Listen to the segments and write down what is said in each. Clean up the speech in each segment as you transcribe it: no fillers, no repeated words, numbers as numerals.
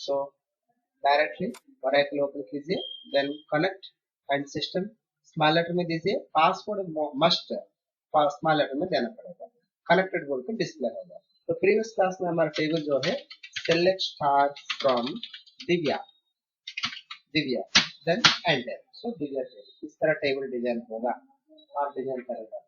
सो directly Oracle open कीजिए, then connect and system small letter में दीजिए, पासवर्ड मस्ट स्मॉल लेटर में देना पड़ेगा, कनेक्टेड बोल के डिस्प्ले होगा। तो प्रीवियस क्लास में हमारा टेबल जो है select star from Divya Divya then enter, so Divya table इस तरह टेबल डिजाइन होगा, आप डिजाइन करेंगे।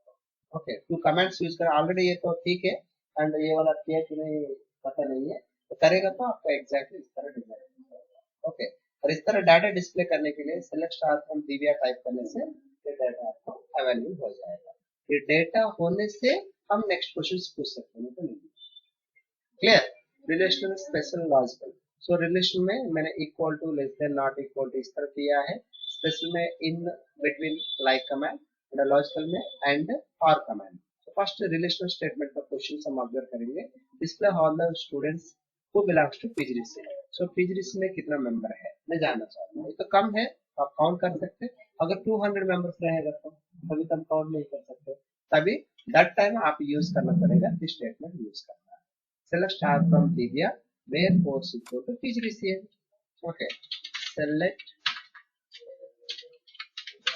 ओके, टू कमेंट्स यूज कर ऑलरेडी, ये तो ठीक है, एंड ये वाला किया कि नहीं पता नहीं है, तो करेगा तो आपका एग्जैक्टली इस तरह डिजाइन होगा। ओके, और इस तरह डाटा डिस्प्ले करने के लिए select star from Divya type करने से ये डाटा आपको अवेलेबल हो जाएगा। ये डेटा होने से हम नेक्स्ट क्वेश्चन पूछ सकते हैं, तो नहीं। Clear? Relational special logical, so relation में मैंने equal to less than not equal to इस तरह किया है, स्पेशल में in between like command, logical में एंड और कमांड। तो फर्स्ट रिलेशनल स्टेटमेंट का क्वेश्चन हम ऑब्जर्व करेंगे, display all the students who belongs to PGDC. So PGDC में कितना मेंबर है मैं जानना चाहता हूँ, ये तो कम है, आप काउंट कर सकते हैं, अगर 200 मेंबर्स रहेगा तो कभी हम काउंट नहीं कर सकते, तभी दैट टाइम आप यूज करना पड़ेगा, दिस स्टेटमेंट यूज करना है। Select star from Divya where course equal to PGDCA. Okay.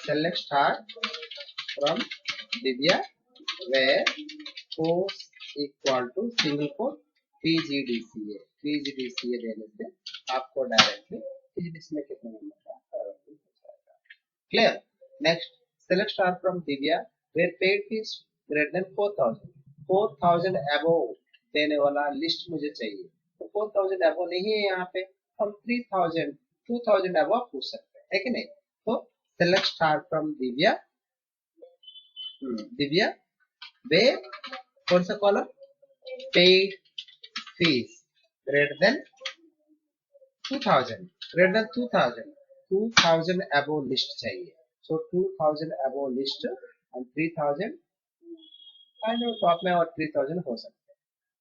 Select star from Divya where course equal to single quote PGDCA. PGDCA देने से आपको डायरेक्टली PGDCA में कितना नंबर का clear. Next, select star from Divya where paid fees greater than 4000. 4000 above देने वाला list मुझे चाहिए, तो 4000 अबव नहीं है यहाँ पे, हम 3000 2000 अबव पूछ सकते हैं, है कि नहीं। तो select star from Divya, Divya where कौन सा column, paid fees greater than 2000, greater than 2000 above list चाहिए, so 2000 above list and 3000 top में और 3000 हो सकते हैं,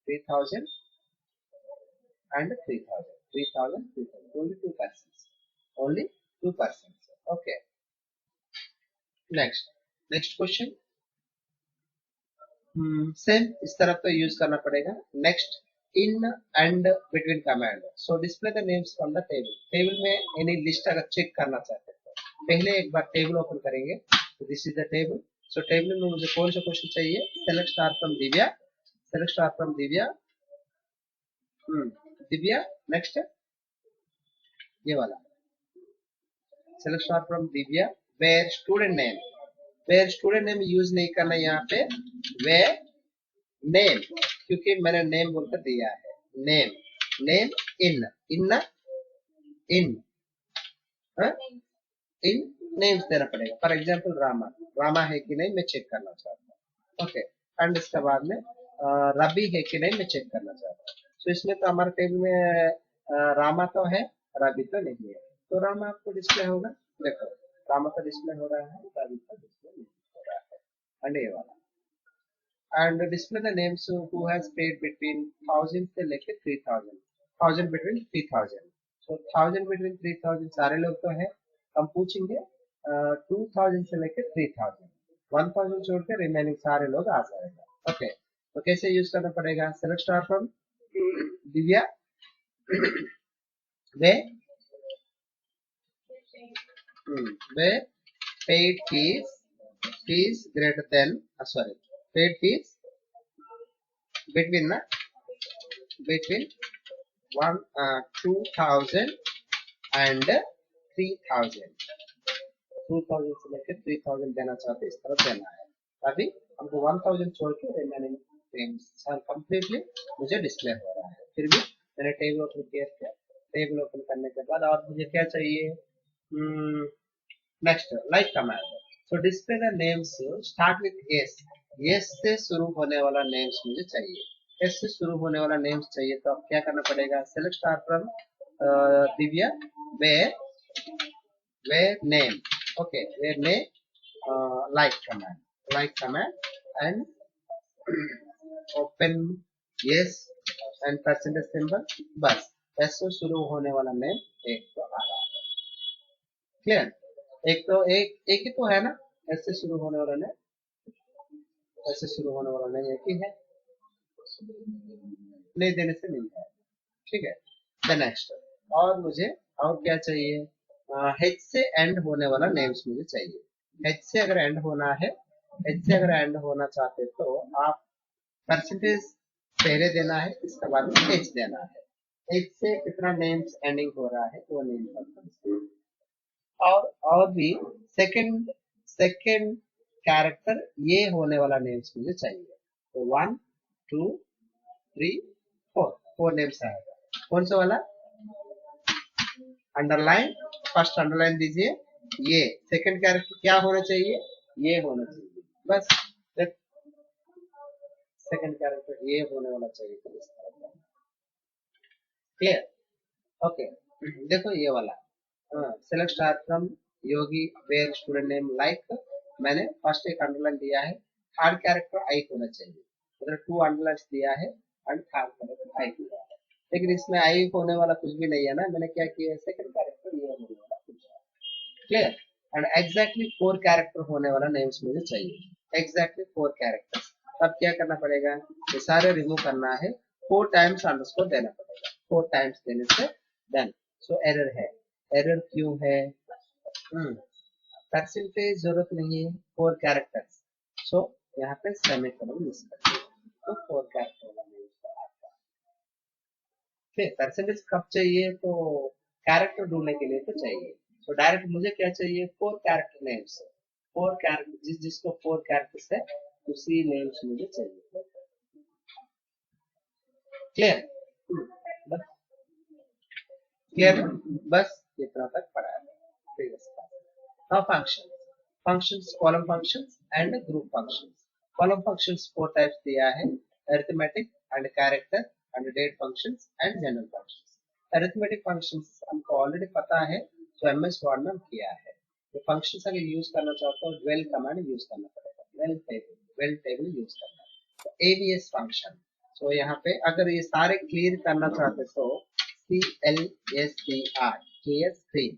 3000 and 3000, only 2%, only 2%. Okay, next question, same इस तरफ तो यूज करना पड़ेगा। Next, in and between command, so display the names from the table, table में एनी लिस्ट अगर चेक करना चाहते हैं तो पहले एक बार टेबल ओपन करेंगे, तो this is the table. So table में मुझे कौन सा क्वेश्चन चाहिए, select star from Divya, select star from Divya, Divya next ये वाला, select star from Divya where student name, where student name use नहीं करना यहाँ पे, वेयर नेम, क्योंकि मैंने नेम बोलकर दिया है, name name in in in in names देना पड़ेगा, फॉर एग्जाम्पल रामा, रामा है कि नहीं मैं चेक करना चाहता हूँ। ओके, एंड इसके बाद में रवि है कि नहीं मैं चेक करना चाहता हूँ। तो इसमें तो हमारे टेबल में रामा तो है, रवि तो नहीं है, तो रामा आपको डिस्प्ले होगा, देखो रामा का डिस्प्ले हो रहा है, रवि का डिस्प्ले नहीं हो रहा है, एंड ये वाला, and display the names who has paid between 1000 से लेके 3000, 1000 between 3000, so 1000 between 3000 सारे लोग तो है, हम पूछेंगे 2000 से लेके 3000, 1000 छोड़ के रिमेनिंग सारे लोग आ जाएगा। ओके, तो कैसे यूज करना पड़ेगा, select star from Divya way paid fees greater than paid fees between 2000 and 3000, 2000 से लेकर 3000 देना चाहते इस तरह देना है, अभी हमको 1000 छोड़ के रिमेनिंग कंप्लीटली मुझे डिस्प्ले हो रहा है। फिर भी मैंने टेबल ओपन किया, टेबल ओपन करने के बाद और मुझे क्या चाहिए, next like command, so display the names start with S, S से शुरू होने वाला नेम्स मुझे चाहिए, एस से शुरू होने वाला नेम्स चाहिए, तो अब क्या करना पड़ेगा, select star from Divya where name, okay where name like command and open yes and percentage symbol, बस एस से शुरू होने वाला नेम एक तो आ रहा है, क्लियर, एक ही तो है ना, एस से शुरू होने वाला नेम, ऐसे शुरू होने वाला नहीं एक ही है, नहीं देने से नहीं है, ठीक है। द नेक्स्ट और मुझे और क्या चाहिए, H से एंड होने वाला नेम्स मुझे चाहिए। H से अगर एंड होना है, H से अगर एंड होना चाहते तो आप परसेंटेज पहले देना है, इसके बाद में H देना है। H से कितना नेम्स एंडिंग हो रहा है वो नेम, और भी सेकंड सेकंड कैरेक्टर ये होने वाला नेम्स मुझे चाहिए। तो 1 2 3 4 4 नेम्स आएगा। कौन सा वाला, अंडरलाइन, फर्स्ट अंडरलाइन दीजिए। ये सेकंड कैरेक्टर क्या होना चाहिए, ये होना चाहिए, बस सेकंड कैरेक्टर ये होने वाला चाहिए। Clear, okay. देखो ये वाला select star from Yogi where student name like, मैंने फर्स्ट एक अंडरलाइन दिया है, थर्ड कैरेक्टर आई होना चाहिए, मतलब 2 अंडरलाइन दिया है एंड थर्ड कैरेक्टर आई दिया है, लेकिन इसमें आई होने वाला कुछ भी नहीं है ना, मैंने क्या किया है, सेकंड कैरेक्टर ये होने वाला कुछ है। क्लियर, एंड एग्जैक्टली 4 कैरेक्टर होने वाला नेम्स मुझे चाहिए, एग्जैक्टली 4 कैरेक्टर। तब क्या करना पड़ेगा, ये सारे रिमूव करना है, 4 टाइम्स अंडरस्कोर देना पड़ेगा, 4 टाइम्स देने से देन सो एरर है। एरर क्यों है, परसेंटेज जरूरत नहीं है, 4 कैरेक्टर्स, सो यहाँ पे सेमीकोलन मिस कर दिया, तो 4 कैरेक्टर वाला नहीं आता। फिर परसेंटेज कब चाहिए, तो कैरेक्टर ढूंढने के लिए तो चाहिए, तो डायरेक्ट मुझे क्या चाहिए, 4 कैरेक्टर नेम्स, 4 कैरेक्टर, जिसको 4 कैरेक्टर्स है उसी नेम्स मुझे चाहिए। क्लियर, क्लियर, बस इतना तक पढ़ा है। Now functions, functions column functions and group functions. Column functions 4 types दिया है, arithmetic and character and date functions and general functions. Arithmetic functions हमको already पता है, तो MS Word में हम किया है। तो functions अगर यूज करना चाहते हो dwell कमांड यूज करना पड़ेगा, dwell table यूज करना है। तो ABS function, तो यहाँ पे अगर ये सारे क्लियर करना चाहते तो CLSTR, clear screen,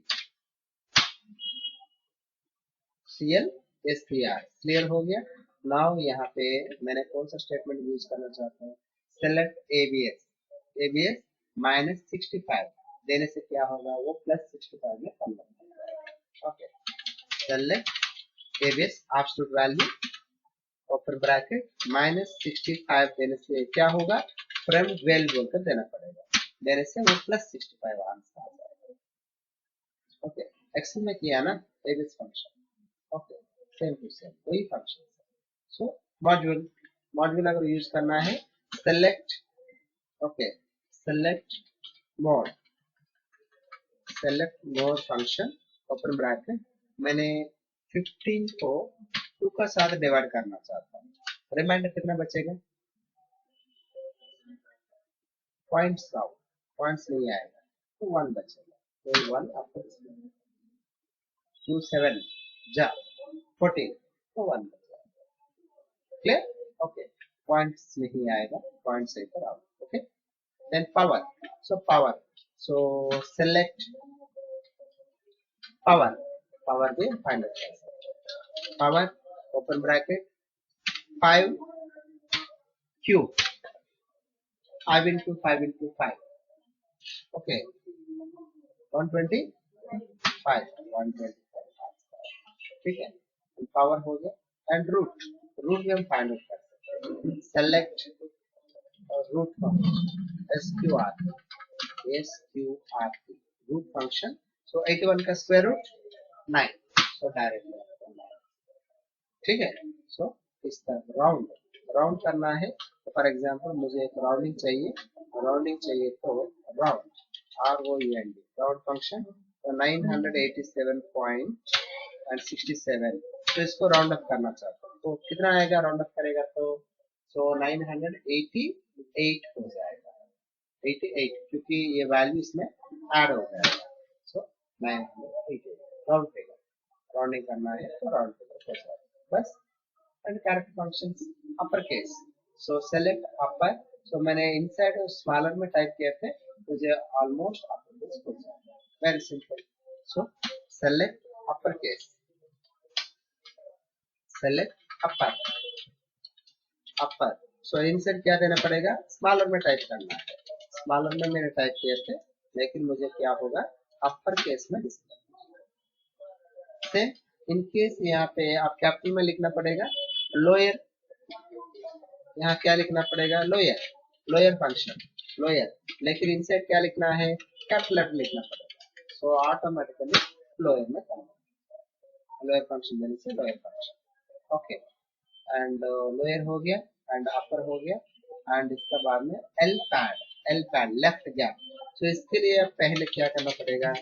CLSTR clear हो गया। नाउ यहाँ पे मैंने कौन सा स्टेटमेंट यूज करना चाहता हूँ, सेलेक्ट ABS, ABS -65 देने से क्या होगा, वो +65 में कन्वर्ट होगा। Okay, select ABS absolute value open bracket -65 देने से क्या होगा, फ्रॉम 12 बोलकर देना पड़ेगा, देने से वो +65 आंसर आ जाएगा। ओके, एक्सेल में किया ना ABS function, okay same to same वही फंक्शन है। सो मॉड्यूल, मॉड्यूल अगर यूज करना है, select, okay select mode, select mode function open bracket, मैंने 15 को 2 का साथ डिवाइड करना चाहता हूँ, रिमाइंडर कितना बचेगा, पॉइंट्स का पॉइंट्स नहीं आएगा तो 1 बचेगा, तो 1 आपको 2 7 जा 14 तो 1 बचेगा। क्लियर, ओके, पॉइंट्स नहीं आएगा, पॉइंट सही पर आओ। Okay, then power, so power, so select power, power भी फाइंड आउट कर सकते हैं, power open bracket 5 cube, 5 into 5 into 5, okay 125, 125, ठीक है, पावर हो गया। एंड रूट, रूट भी हम फाइंड आउट कर सकते हैं, select root function SQRT, root function, so 81 का स्क्वायर रूट 9, सो डायरेक्ट 9, ठीक है। सो इस तरह राउंड, राउंड करना है, तो फॉर एग्जांपल मुझे एक राउंडिंग चाहिए, राउंडिंग चाहिए तो राउंड ROUND, राउंड फंक्शन, तो 987.67, तो इसको राउंड अप करना चाहता हूँ, तो कितना आएगा राउंड अप करेगा तो 988 हो जाएगा, 88 क्योंकि ये वैल्यू इसमें ऐड हो जाएगा, सो 988 राउंड फिगर, राउंडिंग करना है तो राउंड फिगर हो जाएगा बस। And character functions upper case, so select upper, so मैंने इनसाइड और स्मॉलर में टाइप किए थे, मुझे ऑलमोस्ट अपर केस हो जाएगा, very simple. So select upper case, select upper, upper, so inside क्या देना पड़ेगा, स्मॉलर में टाइप करना है, स्मॉलर में मैंने टाइप किए थे लेकिन मुझे क्या होगा, अपर केस में डिस्प्ले से। इन केस यहाँ पे आप कैपिटल में लिखना पड़ेगा लोअर, यहाँ क्या लिखना पड़ेगा, लोअर, लोअर फंक्शन, लोअर, लेकिन इनसाइड क्या लिखना है, कैपिटल लेटर लिखना पड़ेगा। सो ऑटोमेटिकली लोअर में कन्वर्ट, लोअर फंक्शन देने से lower function. Okay, and lower हो गया एंड अपर हो गया। एंड इसका बाद में L pad, L pad left gap. तो इसके लिए पहले क्या करना पड़ेगा,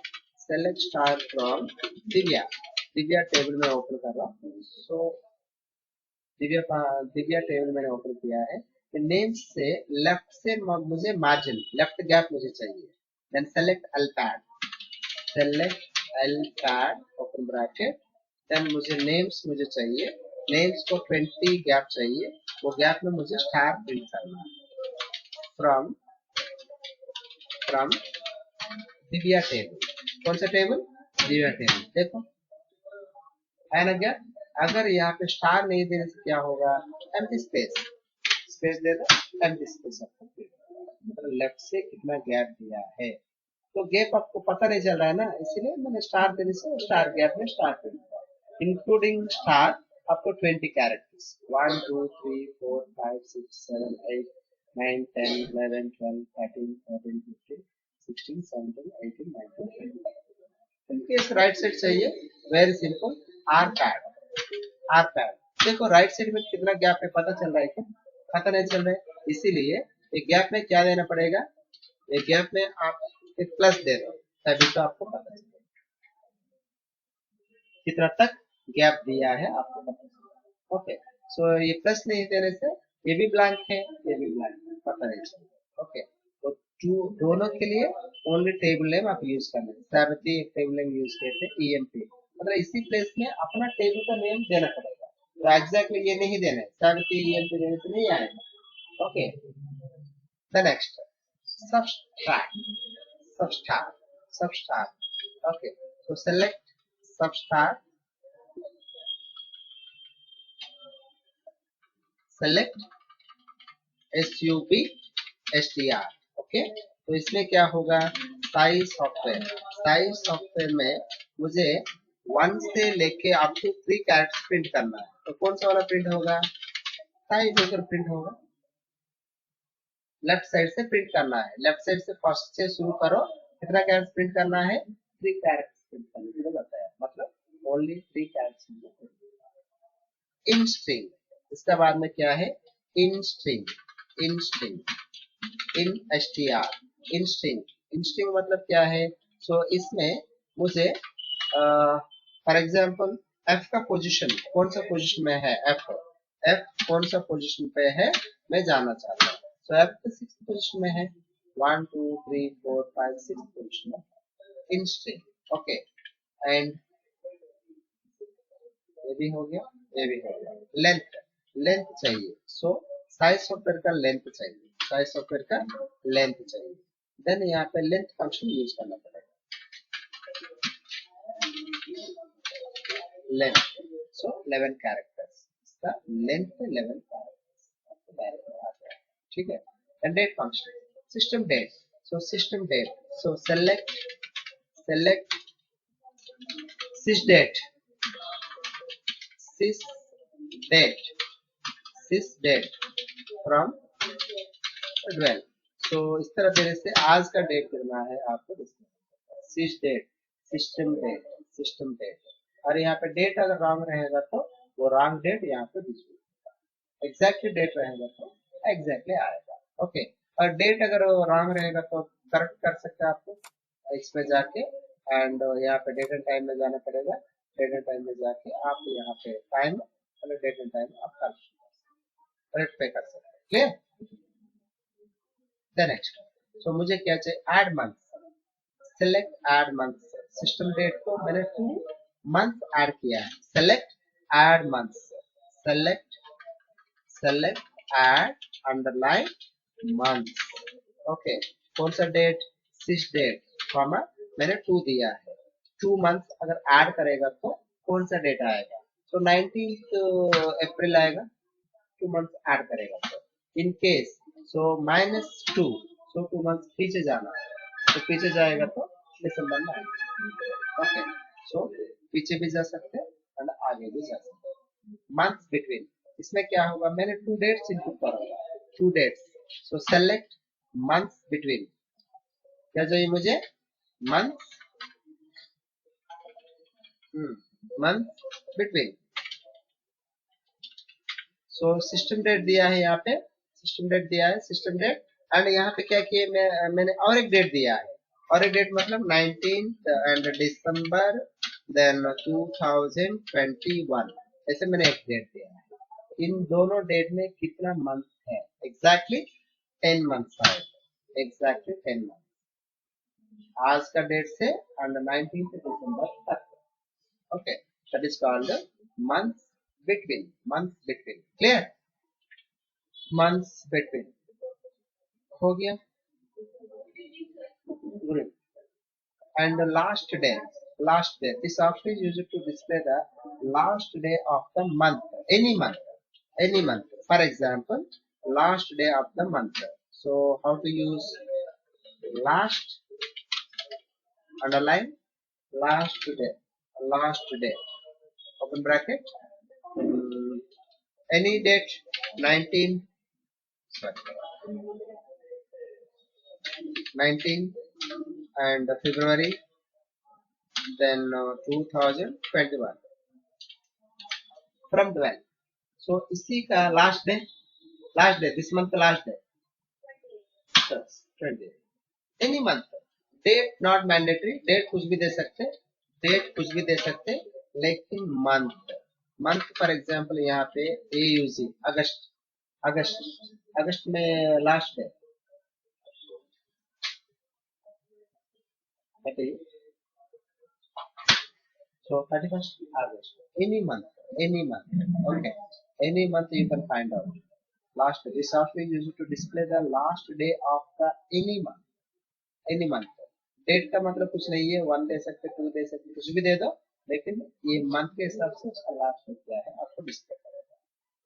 select star from Divya, Divya table में ओपन कर रहा हूँ। सो दिव्या टेबल मैंने ओपन किया है। नेम से लेफ्ट से मुझे मार्जिन, लेफ्ट गैप मुझे चाहिए। Then select L pad, select L pad open bracket. Then मुझे नेम्स मुझे चाहिए, नेम्स को 20 गैप चाहिए, वो गैप में मुझे स्टार प्रिंट करना है। फ्रॉम फ्रॉम दिव्या टेबल, कौन सा टेबल, दिव्या टेबल। देखो है ना गैप, अगर यहाँ पे स्टार नहीं देने से क्या होगा, एम्प्टी स्पेस, स्पेस दे दो, एम्प्टी स्पेस आपको, मतलब लेफ्ट से कितना गैप दिया है। तो गैप आपको पता नहीं चल रहा है ना, इसीलिए मैंने स्टार देने से स्टार गैप में स्टार प्रिंट, इंक्लूडिंग स्टार आपको 20 कैरेक्टर्स, 1 2 3 4 5 6 7 8 9 10 11 12 13 14 15 16 17 18 19 20। इनके राइट साइड चाहिए, very simple, R pad, R pad. देखो राइट साइड में कितना गैप है पता चल रहा है क्या, पता नहीं चल रहा है, इसीलिए एक गैप में क्या देना पड़ेगा, एक गैप में आप एक प्लस दे दो, तभी तो आपको पता चलेगा कितना तक गैप दिया है, आपको पता चलेगा। ओके, सो ये प्लस नहीं देने से ये भी ब्लैंक है, ये भी ब्लैंक है, पता नहीं चलेगा। ओके, तो दोनों के लिए ओनली टेबल नेम आप यूज करना है। सावित्री एक टेबल नेम यूज किए थे ईएमपी, मतलब इसी प्लेस में अपना टेबल का नेम देना पड़ेगा। तो एग्जैक्टली ये नहीं देना है, सावित्री ईएमपी देने से नहीं आएगा। Okay, the next subtract, subtract, subtract। okay, so select subtract, select SUBSTR। Okay, तो इसमें क्या होगा, साइज सॉफ्टवेयर, साइज सॉफ्टवेयर में मुझे 1 से लेके अप टू 3 कैरेक्टर्स प्रिंट करना है। तो कौन सा वाला प्रिंट होगा, साइज होकर प्रिंट होगा, लेफ्ट साइड से प्रिंट करना है, लेफ्ट साइड से फर्स्ट से शुरू करो, कितना कैरेक्टर्स प्रिंट करना है, 3 कैरेक्टर्स प्रिंट करना है, बताया, मतलब ओनली 3 कैरेक्टर्स। इन स्ट्रिंग, इसका बाद में क्या है, in string, in string, in STR, in string, in string मतलब क्या है, सो इसमें मुझे फॉर एग्जांपल एफ का पोजीशन कौन सा पोजीशन में है, एफ, एफ कौन सा पोजीशन पे है मैं जानना चाहता हूँ। सो एफ तो 6th पोजीशन में है, 1 2 3 4 5 6 पोजीशन में, इन स्ट्रिंग। ओके, एंड ये भी हो गया, ये भी हो गया। लेंथ, लेंथ चाहिए, सो साइज सॉफ्टवेयर का लेंथ चाहिए, साइज सॉफ्टवेयर का लेंथ चाहिए। देन यहाँ पे लेंथ फंक्शन यूज करना पड़ेगा, लेंथ, सो 11 कैरेक्टर्स, इसका लेंथ 11 कैरेक्टर्स आपको डायरेक्ट आ गया, ठीक है। And date function, system date, so system date, so select, select sys date, sys date, sys date from 12। तो इस तरह देने से आज का डेट करना है आपको, sys date, system date, system date. और यहाँ पे डेट अगर रॉन्ग रहेगा तो वो रॉन्ग डेट यहाँ पे डिस्प्ले, एग्जैक्टली डेट रहेगा तो एग्जैक्टली आएगा। ओके, और डेट अगर रॉन्ग रहेगा तो करेक्ट कर सकते हैं आपको इसमें जाके, एंड यहाँ पे डेट एंड टाइम में जाना पड़ेगा, डेट एंड टाइम में जाके आप यहाँ पे टाइम और डेट एंड टाइम आप करेक्ट पे कर सकते हैं। क्लियर, द नेक्स्ट, सो मुझे क्या चाहिए, add month, select add month, system date को मैंने 2 मंथ ऐड किया है, select add month, select, select add underline month. Okay, कौन सा डेट, सिक्स डेट, कॉमा मैंने 2 दिया है, 2 मंथ अगर ऐड करेगा तो कौन सा डेट आएगा, तो 19 अप्रैल आएगा, 2 मंथ ऐड करेगा तो। In case so -2, so 2 month पीछे जाना है, तो पीछे जाएगा तो दिसंबर में आएगा। ओके, सो पीछे भी जा सकते हैं और आगे भी जा सकते हैं। मंथ्स बिटवीन, इसमें क्या होगा, मैंने 2 डेट्स इनपुट करा होगा, 2 dates, so select months between, क्या चाहिए मुझे, month, month between. So system date दिया है, यहाँ पे सिस्टम डेट दिया है, सिस्टम डेट, एंड यहाँ पे क्या किए, मैंने और एक डेट दिया है, और एक डेट मतलब 19th एंड दिसंबर देन 2021, ऐसे मैंने एक डेट दिया है। इन दोनों डेट में कितना मंथ है, एग्जैक्टली 10 मंथ्स आए, एग्जैक्टली 10 मंथ आज का डेट से एंड 19th दिसंबर तक। Okay, that is called months between, months between, clear, months between हो गया। Great. And the last day, this option is used to display the last day of the month, any month, any month, for example last day of the month. So how to use last, underline last day, last day, open bracket, any date, 19, sorry, 19 and February, then 2021 from 12. So इसी का last day this month last day 20, any month, date not mandatory, date कुछ भी दे सकते, date कुछ भी दे सकते, लेकिन month, month for example यहाँ पे AUG अगस्त, अगस्त, अगस्त में last day, so 31st August, any month, okay, any month you can find out. Last, this software is used to display the last day of the any month, any month. Date का मतलब कुछ नहीं है, 1 दे सकते, 2 दे सकते, कुछ भी दे दो, लेकिन ये मंथ के हिसाब से उसका लास्ट डे क्या है आपको डिस्प्ले करेगा।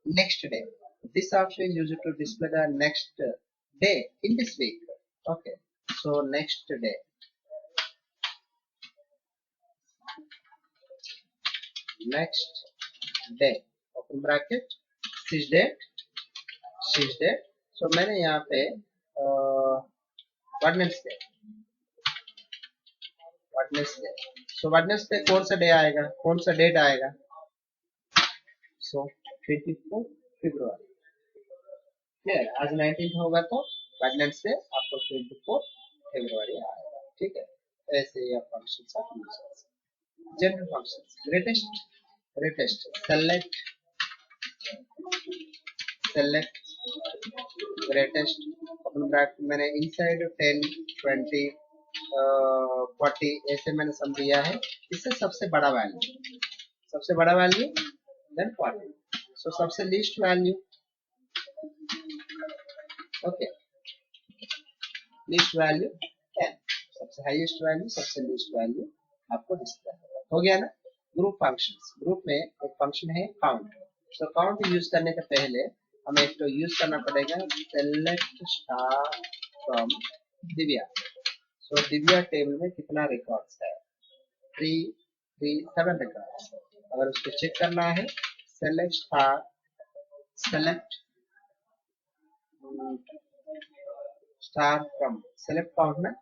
Next day, this option is used to display the next day in this week. Okay, so next day, next day, open bracket, six date, so मैंने यहाँ पे वेडनेसडे, सो वेडनेसडे कौन सा डे आएगा, कौन सा डेट आएगा, सो 24 फरवरी, आज 19 होगा तो वेडनेसडे आपको 24 फरवरी आएगा, ठीक है। ऐसे ही functions of users, general functions, greatest, select greatest, अपन ब्रैकेट मैंने इनसाइड 10 20 40 ऐसे मैंने सम दिया है, इससे सबसे बड़ा वैल्यू देन 40, सो सबसे least value, okay, least value 10, सबसे हाईएस्ट वैल्यू, सबसे लीस्ट वैल्यू आपको डिस्प्ले हो गया ना। ग्रुप फंक्शंस, ग्रुप में एक फंक्शन है काउंट, सो काउंट यूज करने के पहले हमें एक तो यूज करना पड़ेगा select star from Divya. So Divya table में कितना रिकॉर्ड्स है, 7 रिकॉर्ड्स, अगर उसको चेक करना है select star from select count में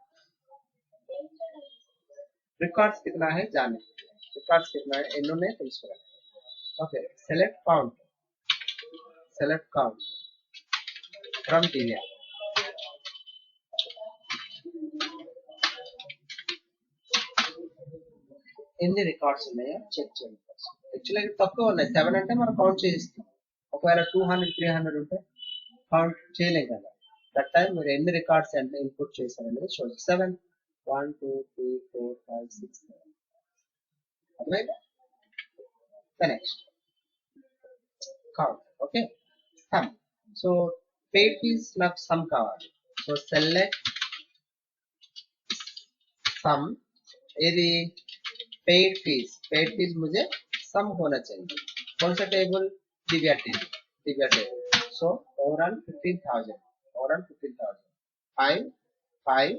रिकॉर्ड्स कितना है जाने, रिकॉर्ड्स कितना है इन्होंने तो इसको रखा, okay, select count from Divya, ఎన్ని రికార్డ్స్ ఉన్నాయో చెక్ చేయండి. యాక్చువల్లీ తక్కువ ఉన్నాయి, 7 అంటే మనం కౌంట్ చేస్తాం, ఒకవేళ 200 300 ఉంటే కౌంట్ చేయలేం కదా, దట్ టైం మీరు ఎన్ని రికార్డ్స్ ఎంత ఇన్పుట్ చేశారనేది చూడండి, 7 1 2 3 4 5 6 7, అర్థమైందా? Next count, okay, sum, so paid fees నాకు సమ్ కావాలి, సో సెలెక్ట్ सम, यदि पेड फीस मुझे सम होना चाहिए, कौन सा table, Divya table, so overall 15,000, 5 5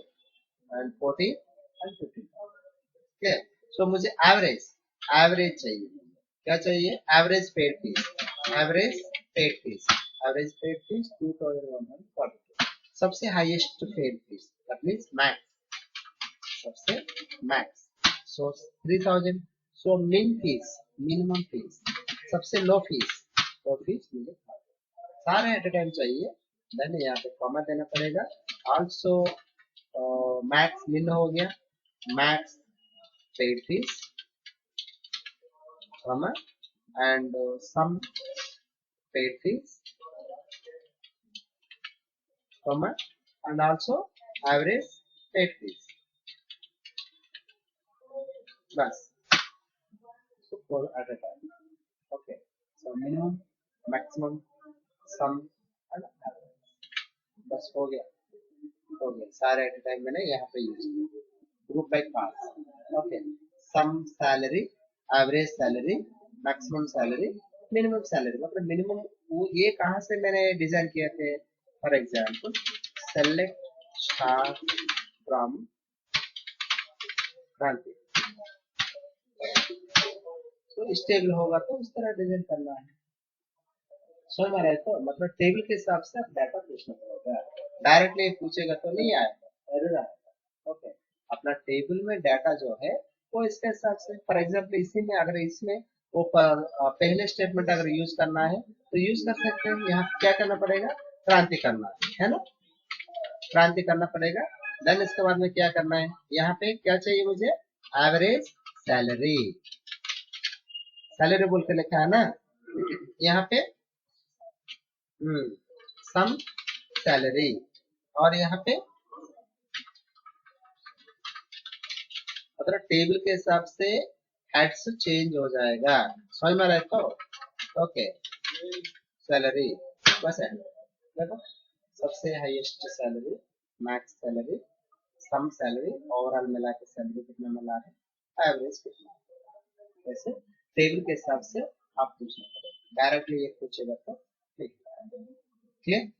and 14 and 15। Okay, so मुझे एवरेज चाहिए। क्या चाहिए? Average paid fees, average paid fees, average paid fees 2142। सबसे highest paid fees that means max, सबसे max. So 3000। So min fees, minimum fees, सबसे लो fees मुझे सारे eight ए time चाहिए। देन यहाँ पे कॉमा देना पड़ेगा। ऑल्सो मैक्स मिन हो गया, max paid fees comma and some paid fees comma and also average paid fees बस, so for at a time। okay, so minimum, maximum, sum and average, बस हो गया सारे एट ए time मैंने यहाँ पे यूज किया। Group by class. Okay, sum salary, average salary, maximum salary, minimum salary. मतलब मिनिमम वो ये कहाँ से मैंने डिजाइन किए थे? For example select star from Kranti, तो स्टेबल होगा तो उस तरह डिजाइन करना है। समझ में रहे तो मतलब टेबल के हिसाब से आप डाटा पूछना पड़ेगा, डायरेक्टली पूछेगा तो नहीं आएगा, एरर आएगा। ओके, अपना टेबल में डाटा जो है वो इसके हिसाब से, फॉर एग्जाम्पल इसी में अगर इसमें वो पहले स्टेटमेंट अगर यूज करना है तो यूज कर सकते हैं। यहाँ क्या करना पड़ेगा? क्रांति करना है ना, क्रांति करना पड़ेगा। देन इसके बाद में क्या करना है? यहाँ पे क्या चाहिए मुझे? एवरेज सैलरी, सैलरी बोल के लिखा है ना यहाँ पे, सम सैलरी, और यहाँ पे मतलब टेबल के हिसाब से हेड्स चेंज हो जाएगा। समझ में रहे तो? ओके, सैलरी बस है, देखो सबसे हाईएस्ट सैलरी, मैक्स सैलरी, सम सैलरी, ओवरऑल मिला के सैलरी कितना मिला है, एवरेज कितना है। ऐसे टेबल के हिसाब से आप पूछना पड़ेगा, डायरेक्टली ये पूछेगा तो ठीक है। क्लियर?